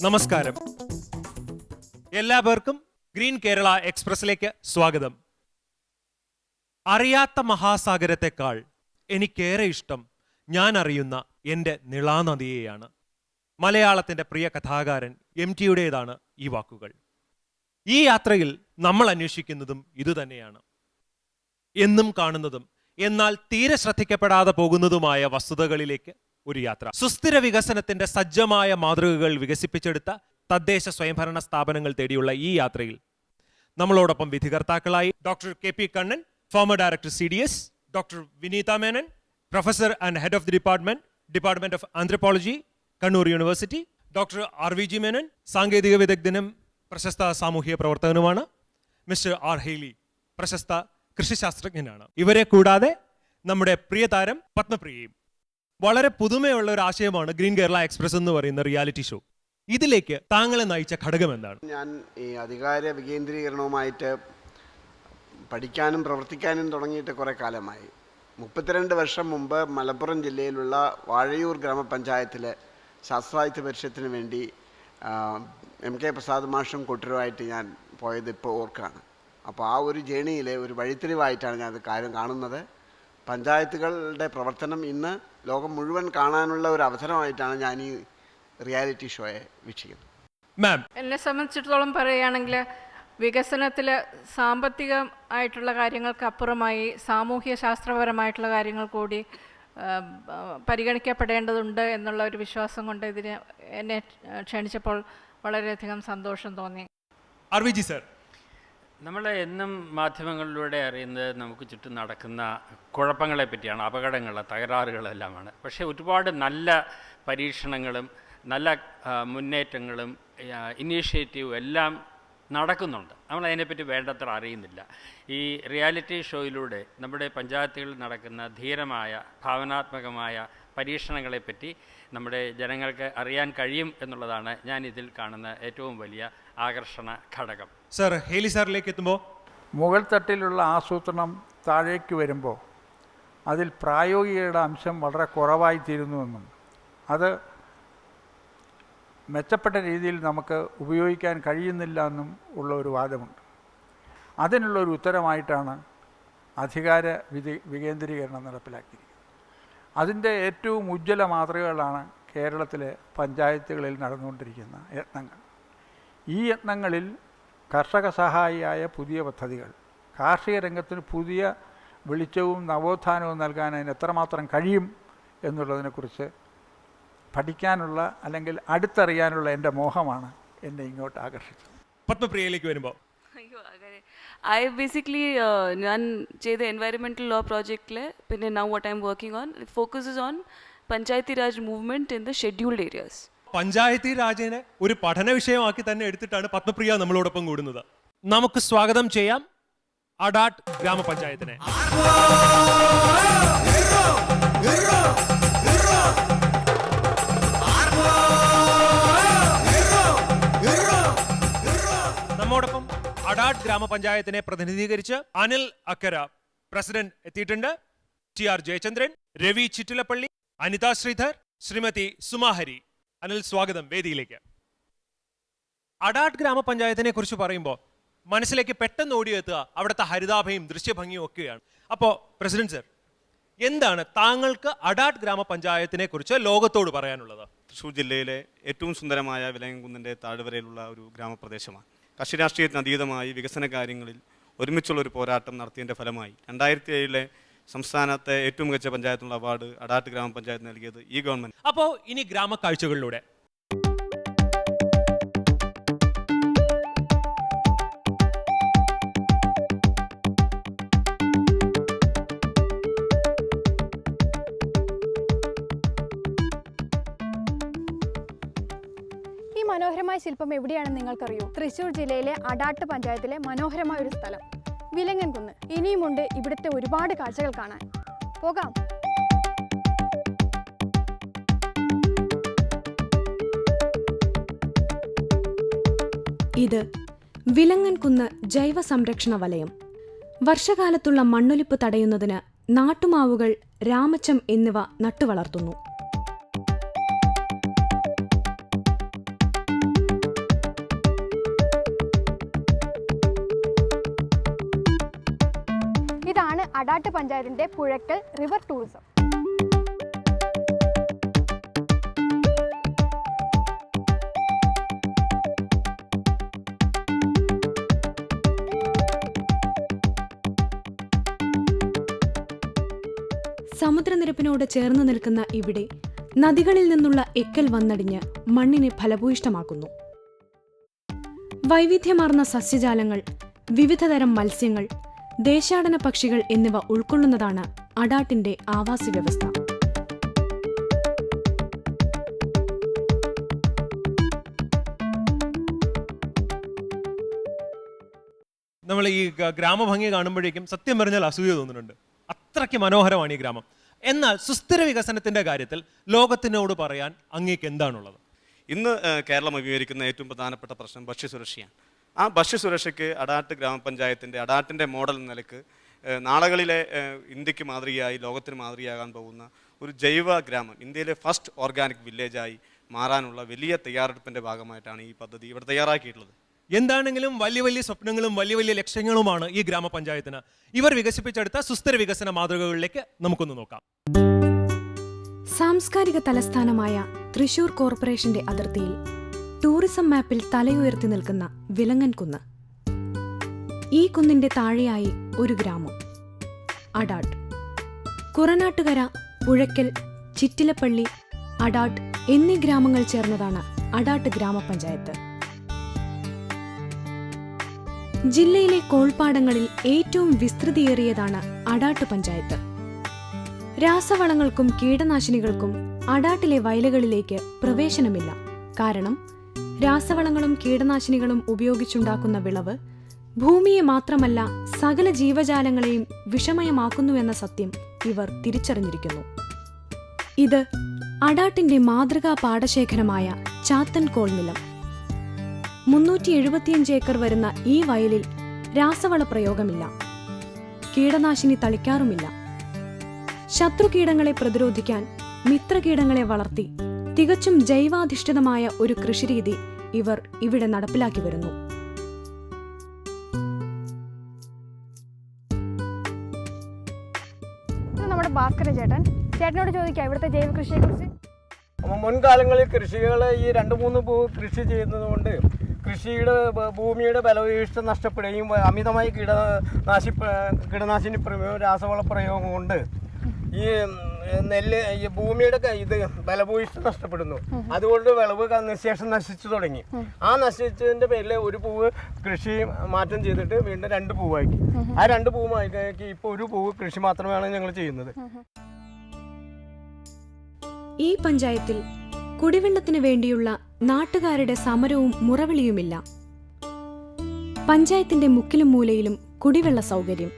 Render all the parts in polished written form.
നമസ്കാരം, എല്ലാവർക്കും ഗ്രീൻ കേരള എക്സ്പ്രസിലേക്ക് സ്വാഗതം. അറിയാത്ത മഹാസാഗരത്തെക്കാൾ എനിക്കേറെ ഇഷ്ടം ഞാൻ അറിയുന്ന എൻ്റെ നിളാനദിയെയാണ്. മലയാളത്തിൻ്റെ പ്രിയ കഥാകാരൻ MTയുടേതാണ് ഈ വാക്കുകൾ. ഈ യാത്രയിൽ നമ്മൾ അന്വേഷിക്കുന്നതും ഇതുതന്നെയാണ്. എന്നും കാണുന്നതും എന്നാൽ തീരെ ശ്രദ്ധിക്കപ്പെടാതെ പോകുന്നതുമായ വസ്തുതകളിലേക്ക് ഒരു യാത്ര. സുസ്ഥിര വികസനത്തിന്റെ സജ്ജമായ മാതൃകകൾ വികസിപ്പിച്ചെടുത്ത തദ്ദേശ സ്വയംഭരണ സ്ഥാപനങ്ങൾ തേടിയുള്ള ഈ യാത്രയിൽ നമ്മളോടൊപ്പം വിധികർത്താക്കളായി doctor KP Kannan, former director CDS, doctor Vineetha Menon, professor and head of the department of anthropology, Kannur university, doctor RVG Menon, സാങ്കേതിക വിദഗ്ധനും പ്രശസ്ത സാമൂഹിക പ്രവർത്തകനുമാണ്, മിസ്റ്റർ R ഹെയ്ലി, പ്രശസ്ത കൃഷിശാസ്ത്രജ്ഞനാണ്. ഇവരെ കൂടാതെ നമ്മുടെ പ്രിയ താരം പത്മപ്രിയയും. വളരെ പുതുമയുള്ള ഒരു ആശയമാണ് ഗ്രീൻ കേരള എക്സ്പ്രസ് എന്ന് പറയുന്ന റിയാലിറ്റി ഷോ. ഇതിലേക്ക് താങ്കളെ നയിച്ച ഘടകം എന്താണ്? ഞാൻ ഈ അധികാര വികേന്ദ്രീകരണവുമായിട്ട് പഠിക്കാനും പ്രവർത്തിക്കാനും തുടങ്ങിയിട്ട് കുറേ കാലമായി. 32 വർഷം മുമ്പ് മലപ്പുറം ജില്ലയിലുള്ള വാഴയൂർ ഗ്രാമപഞ്ചായത്തിലെ ശാസ്ത്രായുധ പരിഷത്തിന് വേണ്ടി MK പ്രസാദ് മാഷും കൂട്ടരുമായിട്ട് ഞാൻ പോയത് ഇപ്പോൾ ഓർക്കാണ്. അപ്പോൾ ആ ഒരു ജേണിയിലെ ഒരു വഴിത്തിരിവായിട്ടാണ് ഞാൻ അത് കാര്യം കാണുന്നത്. പഞ്ചായത്തുകളുടെ പ്രവർത്തനം ഇന്ന് ലോകം മുഴുവൻ കാണാനുള്ള ഒരു അവസരമായിട്ടാണ് ഞാൻ ഈ റിയാലിറ്റി ഷോയെ വീക്ഷിക്കുന്നത്. മാം, എന്നെ സംബന്ധിച്ചിടത്തോളം പറയുകയാണെങ്കിൽ വികസനത്തിൽ സാമ്പത്തികമായിട്ടുള്ള കാര്യങ്ങൾക്ക് അപ്പുറമായി സാമൂഹ്യ ശാസ്ത്രപരമായിട്ടുള്ള കാര്യങ്ങൾ കൂടി പരിഗണിക്കപ്പെടേണ്ടതുണ്ട് എന്നുള്ള ഒരു വിശ്വാസം കൊണ്ട് ഇതിന് എന്നെ ക്ഷണിച്ചപ്പോൾ വളരെയധികം സന്തോഷം തോന്നി. RVG സർ, നമ്മൾ എന്നും മാധ്യമങ്ങളിലൂടെ അറിയുന്നത് നമുക്ക് ചുറ്റും നടക്കുന്ന കുഴപ്പങ്ങളെ പറ്റിയാണ്, അപകടങ്ങൾ, തകരാറുകളെല്ലാമാണ്. പക്ഷേ ഒരുപാട് നല്ല പരീക്ഷണങ്ങളും നല്ല മുന്നേറ്റങ്ങളും ഇനീഷ്യേറ്റീവും എല്ലാം നടക്കുന്നുണ്ട്. നമ്മളതിനെപ്പറ്റി വേണ്ടത്ര അറിയുന്നില്ല. ഈ റിയാലിറ്റി ഷോയിലൂടെ നമ്മുടെ പഞ്ചായത്തുകളിൽ നടക്കുന്ന ധീരമായ ഭാവനാത്മകമായ പരീക്ഷണങ്ങളെപ്പറ്റി നമ്മുടെ ജനങ്ങൾക്ക് അറിയാൻ കഴിയും എന്നുള്ളതാണ് ഞാൻ ഇതിൽ കാണുന്ന ഏറ്റവും വലിയ ആകർഷണ ഘടകം. സർ, ഹേലി സാറിലേക്ക് എത്തുമ്പോൾ, മുകൾ തട്ടിലുള്ള ആസൂത്രണം താഴേക്ക് വരുമ്പോൾ അതിൽ പ്രായോഗികയുടെ അംശം വളരെ കുറവായിത്തീരുന്നുവെന്നും അത് മെച്ചപ്പെട്ട രീതിയിൽ നമുക്ക് ഉപയോഗിക്കാൻ കഴിയുന്നില്ല എന്നും ഉള്ള ഒരു വാദമുണ്ട്. അതിനുള്ളൊരു ഉത്തരമായിട്ടാണ് അധികാര വികേന്ദ്രീകരണം നടപ്പിലാക്കിയിരിക്കുന്നത്. അതിൻ്റെ ഏറ്റവും ഉജ്ജ്വല മാതൃകകളാണ് കേരളത്തിലെ പഞ്ചായത്തുകളിൽ നടന്നുകൊണ്ടിരിക്കുന്ന യത്നങ്ങൾ. ഈ യത്നങ്ങളിൽ കർഷക സഹായിയായ പുതിയ പദ്ധതികൾ, കാർഷിക രംഗത്തിന് പുതിയ വെളിച്ചവും നവോത്ഥാനവും നൽകാൻ അതിന് എത്രമാത്രം കഴിയും എന്നുള്ളതിനെക്കുറിച്ച് പഠിക്കാനുള്ള അല്ലെങ്കിൽ അടുത്തറിയാനുള്ള എൻ്റെ മോഹമാണ് എന്നെ ഇങ്ങോട്ട് ആകർഷിച്ചത്. പത്മപ്രിയയിലേക്ക് വരുമ്പോൾ, ഞാൻ ചെയ്ത എൻവയറമെൻറ്റൽ ലോ പ്രോജക്റ്റിൽ പിന്നെ now what I am working on focuses on panchayati raj movement in the scheduled areas. Panchayati രാജിനെ ഒരു പഠന വിഷയമാക്കി തന്നെ എടുത്തിട്ടാണ് പത്മപ്രിയ നമ്മളോടൊപ്പം കൂടുന്നത്. നമുക്ക് സ്വാഗതം ചെയ്യാം അഡാട്ട് ഗ്രാമപഞ്ചായത്തിനെ. നമ്മോടൊപ്പം അഡാട്ട് ഗ്രാമപഞ്ചായത്തിനെ പ്രതിനിധീകരിച്ച് അനിൽ അക്കര പ്രസിഡന്റ് എത്തിയിട്ടുണ്ട്. TR ജയചന്ദ്രൻ, രവി ചിറ്റിലപ്പള്ളി, അനിത ശ്രീധർ, ശ്രീമതി സുമാഹരി. അനിൽ, സ്വാഗതം വേദിയിലേക്ക്. അഡാട്ട് ഗ്രാമപഞ്ചായത്തിനെ കുറിച്ച് പറയുമ്പോൾ മനസ്സിലേക്ക് പെട്ടെന്ന് ഓടിയെത്തുക അവിടുത്തെ ഹരിതാഭയും ദൃശ്യഭംഗിയും ഒക്കെയാണ്. അപ്പോൾ പ്രസിഡന്റ് സർ, എന്താണ് താങ്കൾക്ക് അഡാട്ട് ഗ്രാമപഞ്ചായത്തിനെ കുറിച്ച് ലോകത്തോട് പറയാനുള്ളത്? തൃശ്ശൂർ ജില്ലയിലെ ഏറ്റവും സുന്ദരമായ വിലങ്ങൻകുന്നിൻ്റെ താഴ്വരയിലുള്ള ഒരു ഗ്രാമപ്രദേശമാണ്. കക്ഷി രാഷ്ട്രീയത്തിന് അതീതമായി വികസന കാര്യങ്ങളിൽ ഒരുമിച്ചുള്ളൊരു പോരാട്ടം നടത്തിയതിൻ്റെ ഫലമായി 2007 സംസ്ഥാനത്തെ ഏറ്റവും മികച്ച പഞ്ചായത്തിനുള്ള അവാർഡ് അഡാട്ട് ഗ്രാമപഞ്ചായത്ത് നൽകിയത് ഈ ഗവൺമെൻറ്. അപ്പോൾ ഇനി ഗ്രാമക്കാഴ്ചകളിലൂടെ മനോഹരമായ ശില്പം എവിടെയാണെന്ന് നിങ്ങൾക്കറിയോ? തൃശ്ശൂർ ജില്ലയിലെ അഡാട്ട് പഞ്ചായത്തിലെ മനോഹരമായ ഒരു സ്ഥലം വിലങ്ങൻകുന്ന്. ഇനിയുമുണ്ട് ഇവിടുത്തെ ഒരുപാട് കാഴ്ചകൾ കാണാൻ. പോകാം. ഇത് വിലങ്ങൻകുന്ന് ജൈവ സംരക്ഷണ വലയം. വർഷകാലത്തുള്ള മണ്ണൊലിപ്പ് തടയുന്നതിന് നാട്ടുമാവുകൾ, രാമച്ചം എന്നിവ നട്ടുവളർത്തുന്നു. ഇതാണ് അടാട്ട് പഞ്ചായത്തിൻ്റെ പുഴയ്ക്കൽ റിവർ ടൂറിസം. സമുദ്രനിരപ്പിനോട് ചേർന്ന് നിൽക്കുന്ന ഇവിടെ നദികളിൽ നിന്നുള്ള എക്കൽ വന്നടിഞ്ഞ് മണ്ണിനെ ഫലഭൂയിഷ്ടമാക്കുന്നു. വൈവിധ്യമാർന്ന സസ്യജാലങ്ങൾ, വിവിധതരം മത്സ്യങ്ങൾ, ദേശാടന പക്ഷികൾ എന്നിവ ഉൾക്കൊള്ളുന്നതാണ് അടാട്ടിന്റെ ആവാസ വ്യവസ്ഥ. നമ്മൾ ഈ ഗ്രാമഭംഗി കാണുമ്പോഴേക്കും സത്യം പറഞ്ഞാൽ അസൂയ തോന്നുന്നുണ്ട്. അത്രയ്ക്ക് മനോഹരമാണ് ഈ ഗ്രാമം. എന്നാൽ സുസ്ഥിര വികസനത്തിന്റെ കാര്യത്തിൽ ലോകത്തിനോട് പറയാൻ അങ്ങേക്ക് എന്താണുള്ളത്? ഇന്ന് കേരളം അഭിമുഖീകരിക്കുന്ന ഏറ്റവും പ്രധാനപ്പെട്ട പ്രശ്നം ഭക്ഷ്യസുരക്ഷയാണ്. ആ ഭക്ഷ്യസുരക്ഷയ്ക്ക് അടാട്ട് ഗ്രാമപഞ്ചായത്തിൻ്റെ അടാട്ടിൻ്റെ മോഡൽ എന്ന നിലക്ക് നാളുകളിലെ ഇന്ത്യക്ക് മാതൃകയായി ലോകത്തിന് മാതൃകയാകാൻ പോകുന്ന ഒരു ജൈവ ഗ്രാമം, ഇന്ത്യയിലെ ഫസ്റ്റ് ഓർഗാനിക് വില്ലേജായി മാറാനുള്ള വലിയ തയ്യാറെടുപ്പിൻ്റെ ഭാഗമായിട്ടാണ് ഈ പദ്ധതി ഇവിടെ തയ്യാറാക്കിയിട്ടുള്ളത്. എന്താണെങ്കിലും വലിയ വലിയ സ്വപ്നങ്ങളും വലിയ വലിയ ലക്ഷ്യങ്ങളുമാണ് ഈ ഗ്രാമപഞ്ചായത്തിന്. ഇവർ വികസിപ്പിച്ചെടുത്ത സുസ്ഥിര വികസന മാതൃകകളിലേക്ക് നമുക്കൊന്ന് നോക്കാം. സാംസ്കാരിക തലസ്ഥാനമായ തൃശൂർ കോർപ്പറേഷന്റെ അതിർത്തിയിൽ ടൂറിസം മാപ്പിൽ തലയുയർത്തി നിൽക്കുന്ന വിലങ്ങൻ കുന്ന്. ഈ കുന്നിന്റെ താഴെയായി ഒരു ഗ്രാമം, അടാട്ട്. കുറനാട്ടുകര, പുഴയ്ക്കൽ, ചിറ്റിലപ്പള്ളി, അടാട്ട് എന്നീ ഗ്രാമങ്ങൾ ചേർന്നതാണ് അടാട്ട് ഗ്രാമപഞ്ചായത്ത്. ജില്ലയിലെ കോൾപ്പാടങ്ങളിൽ ഏറ്റവും വിസ്തൃതിയേറിയതാണ് അടാട്ട് പഞ്ചായത്ത്. രാസവളങ്ങൾക്കും കീടനാശിനികൾക്കും അടാട്ടിലെ വയലുകളിലേക്ക് പ്രവേശനമില്ല. കാരണം രാസവളങ്ങളും കീടനാശിനികളും ഉപയോഗിച്ചുണ്ടാക്കുന്ന വിളവ് ഭൂമിയെ മാത്രമല്ല സകല ജീവജാലങ്ങളെയും വിഷമയമാക്കുന്നുവെന്ന സത്യം ഇവർ തിരിച്ചറിഞ്ഞിരിക്കുന്നു. ഇത് അടാട്ടിന്റെ മാതൃകാ പാടശേഖരമായ ചാത്തൻ കോൾനിലം. 375 ഏക്കർ വരുന്ന ഈ വയലിൽ രാസവള പ്രയോഗമില്ല, കീടനാശിനി തളിക്കാറുമില്ല. ശത്രുകീടങ്ങളെ പ്രതിരോധിക്കാൻ മിത്രകീടങ്ങളെ വളർത്തി തികച്ചും ജൈവാധിഷ്ഠിതമായ ഒരു കൃഷിരീതി ഇവർ ഇവിടെ നടപ്പിലാക്കി വരുന്നു. നമ്മുടെ ഭാസ്കരൻ ചേട്ടനോട് ചോദിക്കാം ഇവിടുത്തെ ജൈവ കൃഷിയെക്കുറിച്ച്. മുൻകാലങ്ങളിൽ കൃഷികൾ ഈ 2-3 പൂ കൃഷി ചെയ്യുന്നത് കൊണ്ട് ഭൂമിയുടെ ബലവീഷ്ടം നഷ്ടപ്പെടുകയും അമിതമായി കീടനാശിനി പ്രയോഗം, രാസവള പ്രയോഗം കൊണ്ട് ഈ ഭൂമിയുടെ ബലഭൂയിഷ്ഠം നഷ്ടപ്പെടുന്നു. അതുകൊണ്ട് വിളവ് നിശേഷം നശിച്ചു തുടങ്ങി. ആ നശിച്ചതിന്റെ പേരിൽ ഒരു പൂവ് കൃഷി മാറ്റം ചെയ്തിട്ട് വീണ്ടും 2 പൂവാക്കി. ആ 2 പൂവാക്കി ഇപ്പോൾ ഒരു പൂവ് കൃഷി മാത്രമാണ് ഞങ്ങൾ ചെയ്യുന്നത്. ഈ പഞ്ചായത്തിൽ കുടിവെള്ളത്തിനു വേണ്ടിയുള്ള നാട്ടുകാരുടെ സമരവും മുറവിളിയുമില്ല. പഞ്ചായത്തിന്റെ മുക്കിലും മൂലയിലും കുടിവെള്ള സൗകര്യം.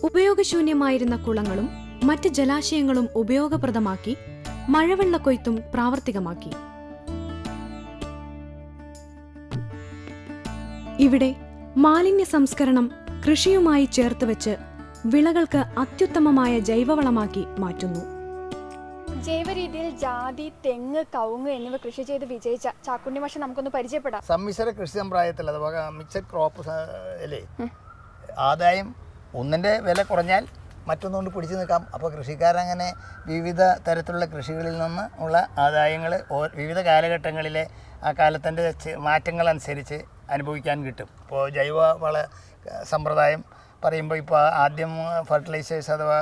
ഉപയോഗശൂന്യമായിരുന്ന കുളങ്ങളും മറ്റ് ജലാശയങ്ങളും ഉപയോഗപ്രദമാക്കി മഴവെള്ളക്കൊയ്ത്തും പ്രാവർത്തികമാക്കി. ഇവിടെ മാലിന്യ സംസ്കരണം കൃഷിയുമായി ചേർത്തുവെച്ച് വിളകൾക്ക് അത്യുത്തമമായ ജൈവവളമാക്കി മാറ്റുന്നു. ജൈവ രീതിയിൽ ജാതി, തെങ്ങ്, കവുങ്ങ് എന്നിവ കൃഷി ചെയ്ത് വിജയിച്ച ചാക്കുണ്ണി മാഷെ നമുക്കൊന്ന് പരിചയപ്പെടാം. സമ്മിശ്ര കൃഷി സമ്പ്രദായത്തിൽ അഥവാ മിക്സഡ് ക്രോപ്പ് അല്ലേ, ആദായം ഒന്നിൻ്റെ വില കുറഞ്ഞാൽ മറ്റൊന്നുകൊണ്ട് പിടിച്ചു നിൽക്കാം. അപ്പോൾ കൃഷിക്കാരങ്ങനെ വിവിധ തരത്തിലുള്ള കൃഷികളിൽ നിന്ന് ഉള്ള ആദായങ്ങൾ വിവിധ കാലഘട്ടങ്ങളിലെ ആ കാലത്തിൻ്റെ മാറ്റങ്ങളനുസരിച്ച് അനുഭവിക്കാൻ കിട്ടും. ഇപ്പോൾ ജൈവ വള സമ്പ്രദായം പറയുമ്പോൾ ഇപ്പോൾ ആദ്യം ഫെർട്ടിലൈസേഴ്സ് അഥവാ